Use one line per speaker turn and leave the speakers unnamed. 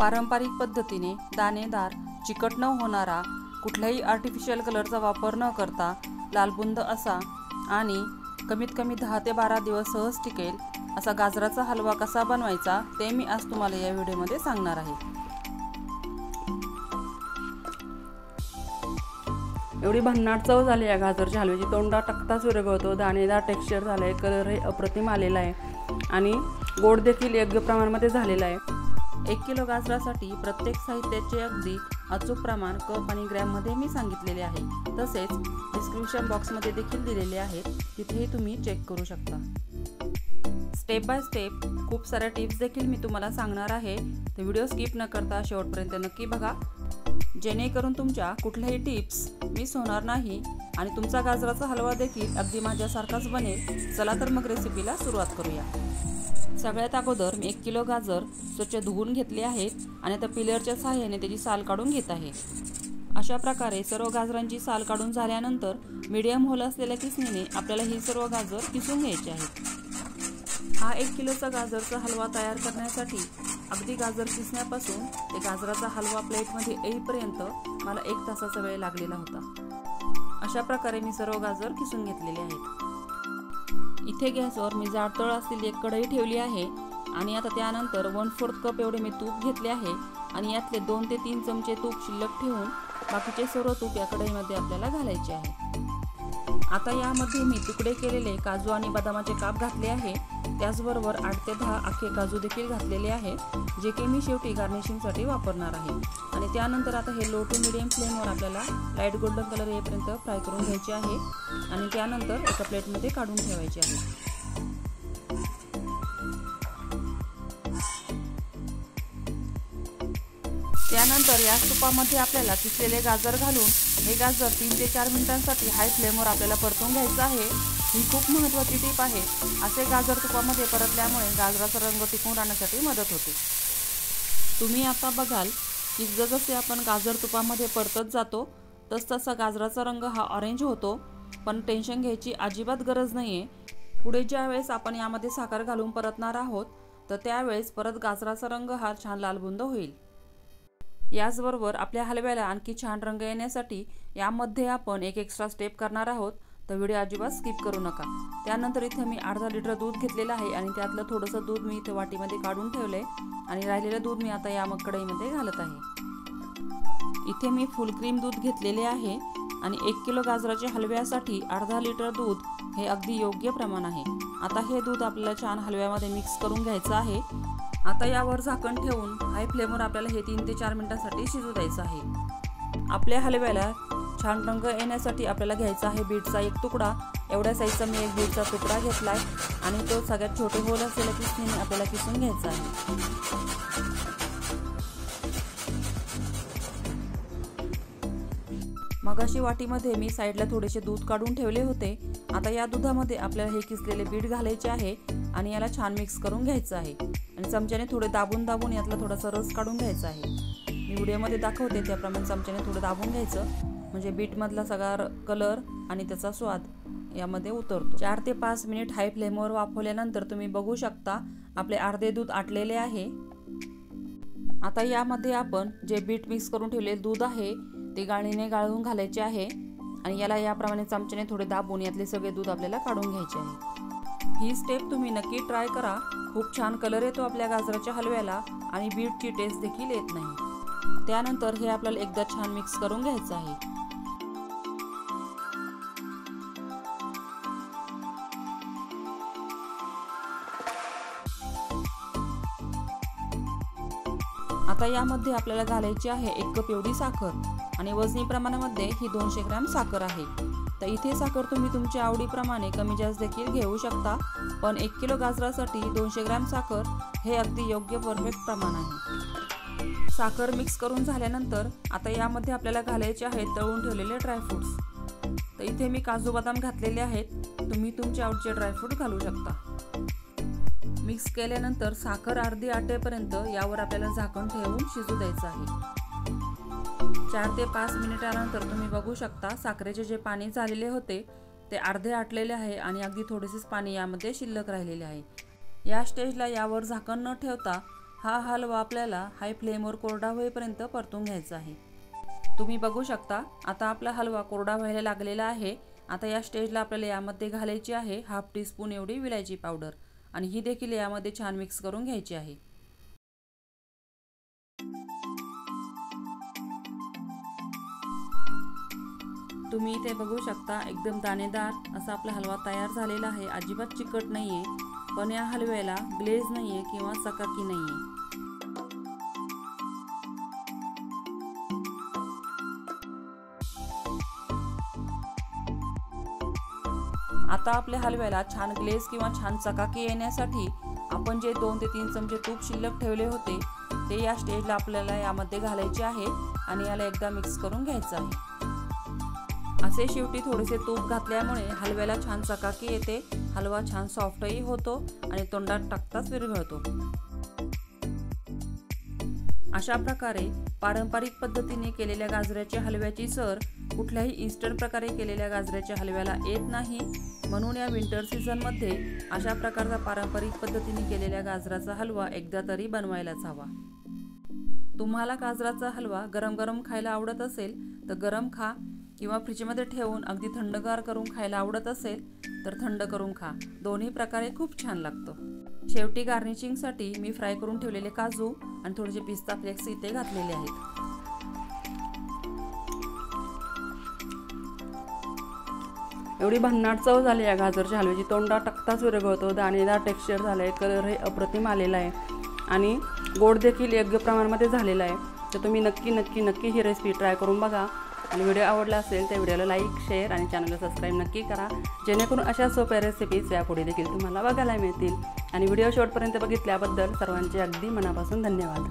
पारंपरिक पद्धतीने दाणेदार, चिकट न होणारा, कुठल्याही आर्टिफिशियल कलरचा वापर न करता लालबुंद असा आणि कमीत कमी 10 ते 12 दिवस सहज टिकेल असा गाजराचा हलवा कसा बनवायचा ते मी आज तुम्हाला या व्हिडिओमध्ये सांगणार आहे। एवढी भन्नाट चव झाली या गाजरच्या हलव्याची, तोंडात टाकताच विरघळतो। दाणेदार टेक्स्चर झालंय, कलरही अप्रतिम आलेला आहे आणि गोड देखील योग्य प्रमाणामध्ये झालेला आहे। 1 किलो गाजरासाठी प्रत्येक साहित्याचे अगदी अचूक प्रमाण कप आणि ग्रॅम मध्ये मी सांगितलेले आहे। तसेच डिस्क्रिप्शन बॉक्स मध्ये देखील दिलेले आहेत, तिथेही तुम्ही चेक करू शकता। स्टेप बाय स्टेप खूप साऱ्या टिप्स देखील मी तुम्हाला सांगणार आहे, तर व्हिडिओ स्किप न करता शेवटपर्यंत नक्की बघा, जेणेकरून तुमच्या कुठल्याही टिप्स मिस होणार नाही आणि तुमचा गाजराचा हलवा देखील अगदी माझ्यासारखाच बनेल। चला तर मग रेसिपीला सुरुवात करूया। सगळ्यात अगोदर मी 1 किलो गाजर स्वच्छ धुवून घेतले आहेत आणि आता पिलरच्या सहाय्याने त्याची साल काढून घेत आहे। अशा प्रकारे सर्व गाजरांची साल काढून झाल्यानंतर मीडियम होल असलेल्या किसणीने आपल्याला ही सर्व गाजर किसून घ्यायचे आहेत। हा 1 किलोचा गाजरचा हलवा तयार करण्यासाठी अगदी गाजर किसण्यापासून ते गाजराचा हलवा प्लेटमध्ये येईपर्यंत मला 1 तासाचा वेळ लागलेला होता। अशा प्रकारे मी सर्व गाजर किसून घेतलेले आहेत। इथे गॅसवर मी जाडतळ असलेली एक कढई ठेवली आहे आणि आता त्यानंतर 1/4 कप एवढे मी तूप घेतले आहे आणि यातले 2 ते 3 चमचे तूप शिल्लक ठेवून बाकीचे सर्व तूप या कढईमध्ये आपल्याला घालायचे आहे। आता यामध्ये मी तुकडे केलेले काजू आणि बदामाचे काप घातले आहे, त्याचबरोबर 8 ते 10 अख्खे काजू देखील घातलेले आहे, जे की मी शेवटी गार्निशिंगसाठी वापरणार आहे। आणि त्यानंतर आता हे लो टू मीडियम फ्लेमवर आपल्याला लाईट गोल्डन कलर येईपर्यंत फ्राय करून घ्यायचे आहे आणि त्यानंतर एका प्लेटमध्ये काढून ठेवायचे आहे। त्यानंतर या तुपामध्ये आपल्याला किसलेले गाजर घालून हे गाजर 3 ते 4 मिनिटांसाठी हाय फ्लेमवर आपल्याला परतून घ्यायचं आहे। ही खूप महत्त्वाची टिप आहे। असे गाजर तुपामध्ये परतल्यामुळे गाजराचा रंग टिकून राहण्यासाठी मदत होते। तुम्ही आता बघाल की जसजसे आपण गाजर तुपामध्ये परतत जातो तसतसा गाजराचा रंग हा ऑरेंज होतो, पण टेन्शन घ्यायची अजिबात गरज नाहीये। पुढे ज्या वेळेस आपण यामध्ये साखर घालून परतणार आहोत तर त्यावेळेस परत गाजराचा रंग हा छान लालबुंद होईल। याचबरोबर आपल्या हलव्याला आणखी छान रंग येण्यासाठी यामध्ये आपण एक एक्स्ट्रा स्टेप करणार आहोत, तर व्हिडिओ अजिबात स्किप करू नका। त्यानंतर इथे मी अर्धा लिटर दूध घेतलेलं आहे आणि त्यातलं थोडंसं दूध मी इथे वाटीमध्ये काढून ठेवलंय आणि राहिलेलं दूध मी आता या कढईमध्ये घालत आहे। इथे मी फुल क्रीम दूध घेतलेले आहे आणि 1 किलो गाजराच्या हलव्यासाठी अर्धा लिटर दूध हे अगदी योग्य प्रमाण आहे। आता हे दूध आपल्याला छान हलव्यामध्ये मिक्स करून घ्यायचं आहे। आता यावर झाकण ठेवून हाय फ्लेमवर आपल्याला हे 3 ते 4 मिनिटांसाठी शिजू द्यायचं आहे। आपल्या हलव्याला छान रंग येण्यासाठी आपल्याला घ्यायचा आहे बीटचा 1 तुकडा। एवढ्या साईजचा मी 1 बीटचा तुकडा घेतलाय आणि तो सगळ्यात छोटे होल असलेल्या किसणीने आपल्याला किसून घ्यायचा आहे। मगाशी वाटीमध्ये मी साईडला थोडेसे दूध काढून ठेवले होते। आता या दुधामध्ये आपल्याला हे किसलेले बीट घालायचे आहे आणि याला छान मिक्स करून घ्यायचं आहे आणि चमच्याने थोडे दाबून यातला थोडासा रस काढून घ्यायचा आहे। मी व्हिडिओमध्ये दाखवते त्याप्रमाणे चमच्याने थोडं दाबून घ्यायचं, म्हणजे बीटमधला सगळा कलर आणि त्याचा स्वाद यामध्ये उतरतो। 4 ते 5 मिनिट हाय फ्लेमवर वाफवल्यानंतर तुम्ही बघू शकता आपले अर्धे दूध आटलेले आहे। आता यामध्ये आपण जे बीट मिक्स करून ठेवलेले दूध आहे ते गाळणीने गाळून घालायचे आहे आणि याला याप्रमाणे चमच्याने थोडे दाबून यातले सगळे दूध आपल्याला काढून घ्यायचे आहे। ही स्टेप तुम्ही नक्की ट्राय करा, खूप छान कलर येतो आपल्या गाजराच्या हलव्याला आणि बीटची टेस्ट देखील येत नाही। त्यानंतर हे आपल्याला एकदा छान मिक्स करून घ्यायचं आहे। आता यामध्ये आपल्याला घालायची आहे 1 कप एवढी साखर आणि वजनी प्रमाणामध्ये ही 200 ग्रॅम साखर आहे। तर इथे साखर तुम्ही तुमच्या आवडीप्रमाणे कमी जास्त देखील घेऊ शकता, पण 1 किलो गाजरासाठी 200 ग्रॅम साखर हे अगदी योग्य परफेक्ट प्रमाण आहे। साखर मिक्स करून झाल्यानंतर आता यामध्ये आपल्याला घालायचे आहेत तळून ठेवलेले ड्रायफ्रुट्स। तर इथे मी काजू बदाम घातलेले आहेत, तुम्ही तुमच्या आवडीचे ड्रायफ्रूट घालू शकता। मिक्स केल्यानंतर साखर अर्धी आटेपर्यंत यावर आपल्याला झाकण ठेवून शिजू द्यायचं आहे। 4 ते 5 मिनिटांनंतर तुम्ही बघू शकता साखरेचे जे पाणी झालेले होते ते अर्धे आटलेले आहे आणि अगदी थोडेसेच पाणी यामध्ये शिल्लक राहिलेले आहे। या स्टेजला यावर झाकण न ठेवता हा हलवा आपल्याला हाय फ्लेमवर कोरडा होईपर्यंत परतून घ्यायचा आहे। तुम्ही बघू शकता आता आपला हलवा कोरडा व्हायला लागलेला आहे। आता या स्टेजला आपल्याला यामध्ये घालायची आहे हाफ टीस्पून एवढी विलायची पावडर आणि ही देखील यामध्ये छान मिक्स करून घ्यायची आहे। तुम्ही इथे बघू शकता एकदम दाणेदार असा आपला हलवा तयार झालेला आहे। अजिबात चिकट नाहीये, पण या हलव्याला ग्लेज नाहीये किंवा चकाकी नाहीये। आता आपल्या हलव्याला छान ग्लेज किंवा छान चकाकी येण्यासाठी आपण जे 2 ते 3 चमचे तूप शिल्लक ठेवले होते ते या स्टेजला आपल्याला यामध्ये घालायचे आहे आणि याला एकदा मिक्स करून घ्यायचं आहे। असे शेवटी थोडेसे तूप घातल्यामुळे हलव्याला छान चकाकी येते, हलवा छान सॉफ्टही होतो आणि तोंडात टाकताच विरघळतो। अशा प्रकारे पारंपरिक पद्धतीने केलेल्या गाजराच्या हलव्याची सर कुठल्याही इन्स्टंट प्रकारे केलेल्या गाजराच्या हलव्याला येत नाही, म्हणून या विंटर सीझनमध्ये अशा प्रकारचा पारंपरिक पद्धतीने केलेल्या गाजराचा हलवा एकदा तरी बनवायलाच हवा। तुम्हाला गाजराचा हलवा गरम गरम खायला आवडत असेल तर गरम खा किंवा फ्रीजमध्ये ठेवून अगदी थंडगार करून खायला आवडत असेल तर थंड करून खा, दोन्ही प्रकारे खूप छान लागतो। शेवटी गार्निशिंगसाठी मी फ्राय करून ठेवलेले काजू आणि थोडेसे पिस्ता फ्लेक्स इथे घातलेले आहेत। एवढी भन्नाट चव झाली या गाजरच्या हलव्याची, तोंडात टाकताच विरघळतो, दाणेदार टेक्स्चर झालं आहे, कलरही अप्रतिम आलेला आहे आणि गोड देखील योग्य प्रमाणामध्ये झालेला आहे। तर तुम्ही नक्की ही रेसिपी ट्राय करून बघा आणि व्हिडिओ आवडला असेल तर व्हिडिओला लाईक, शेअर आणि चॅनलला सबस्क्राईब नक्की करा, जेणेकरून अशा सोप्या रेसिपीज यापुढे देखील तुम्हाला बघायला मिळतील। आणि व्हिडिओ शेवटपर्यंत बघितल्याबद्दल सर्वांचे अगदी मनापासून धन्यवाद।